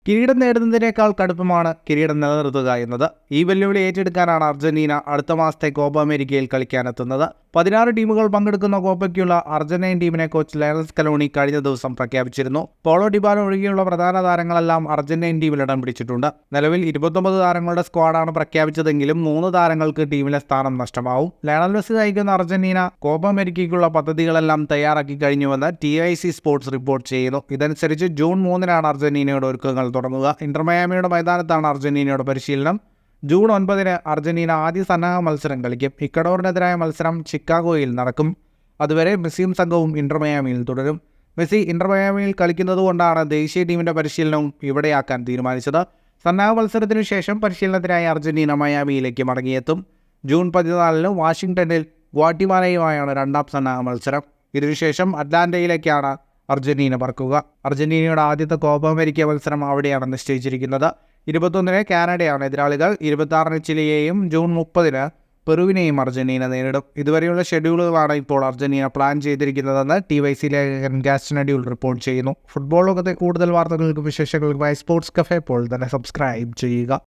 കിരീടം നേടുന്നതിനേക്കാൾ കടുപ്പമാണ് കിരീടം നിലനിർത്തുക എന്നത്. ഈ വെല്ലുവിളി ഏറ്റെടുക്കാനാണ് അർജന്റീന അടുത്ത മാസത്തെ കോപ്പ അമേരിക്കയിൽ കളിക്കാനെത്തുന്നത്. 16 ടീമുകൾ പങ്കെടുക്കുന്ന കോപ്പയ്ക്കുള്ള അർജന്റീൻ ടീമിനെ കോച്ച് ലയണൽ സ്കലോണി കഴിഞ്ഞ ദിവസം പ്രഖ്യാപിച്ചിരുന്നു. പോളോ ഡിബാലോ ഒഴികെയുള്ള പ്രധാന താരങ്ങളെല്ലാം അർജന്റീൻ ടീമിൽ ഇടം പിടിച്ചിട്ടുണ്ട്. നിലവിൽ 29 താരങ്ങളുടെ സ്ക്വാഡാണ് പ്രഖ്യാപിച്ചതെങ്കിലും 3 താരങ്ങൾക്ക് ടീമിലെ സ്ഥാനം നഷ്ടമാവും. ലയണൽ മെസ്സി നയിക്കുന്ന അർജന്റീന കോപ്പ അമേരിക്കയ്ക്കുള്ള പദ്ധതികളെല്ലാം തയ്യാറാക്കി കഴിഞ്ഞുവെന്ന് TIC സ്പോർട്സ് റിപ്പോർട്ട് ചെയ്യുന്നു. ഇതനുസരിച്ച് ജൂൺ 3-നാണ് അർജന്റീനയുടെ ഒരുക്കങ്ങൾ തുടങ്ങുക. ഇന്റർ മയാമിയുടെ മൈതാനത്താണ് അർജന്റീനയുടെ പരിശീലനം. ജൂൺ 9-ന് അർജന്റീന ആദ്യ സന്നാഹ മത്സരം കളിക്കും. ഇക്വഡോറിനെതിരായ മത്സരം ചിക്കാഗോയിൽ നടക്കും. അതുവരെ മെസ്സിയും സംഘവും ഇന്റർ മയാമിയിൽ തുടരും. മെസ്സി ഇന്റർ മയാമിയിൽ കളിക്കുന്നതുകൊണ്ടാണ് ദേശീയ ടീമിന്റെ പരിശീലനവും ഇവിടെയാക്കാൻ തീരുമാനിച്ചത്. സന്നാഹ മത്സരത്തിനു ശേഷം പരിശീലനത്തിനായി അർജന്റീന മയാമിയിലേക്ക് മടങ്ങിയെത്തും. ജൂൺ 14-ന് വാഷിംഗ്ടണിൽ ഗ്വാട്ടിമാലയുമായാണ് രണ്ടാം സന്നാഹ മത്സരം. ഇതിനുശേഷം അറ്റ്ലാന്റയിലേക്കാണ് അർജന്റീന പറക്കുക. അർജന്റീനയുടെ ആദ്യത്തെ കോപ്പ അമേരിക്ക മത്സരം അവിടെയാണ് നിശ്ചയിച്ചിരിക്കുന്നത്. 21-ന് കാനഡയാണ് എതിരാളികൾ. 26-ന് ചിലിയെയും ജൂൺ 30-ന് പെറുവിനെയും അർജന്റീന നേരിടും. ഇതുവരെയുള്ള ഷെഡ്യൂളുകളാണ് ഇപ്പോൾ അർജന്റീന പ്ലാൻ ചെയ്തിരിക്കുന്നതെന്ന് TIC ലേഖകൻ ഗാസ്റ്റൺ അഡ്യൂൾ റിപ്പോർട്ട് ചെയ്യുന്നു. ഫുട്ബോൾ ലോകത്തെ കൂടുതൽ വാർത്തകൾക്കും വിശേഷങ്ങൾക്കുമായി സ്പോർട്സ് കഫേ ഇപ്പോൾ തന്നെ സബ്സ്ക്രൈബ് ചെയ്യുക.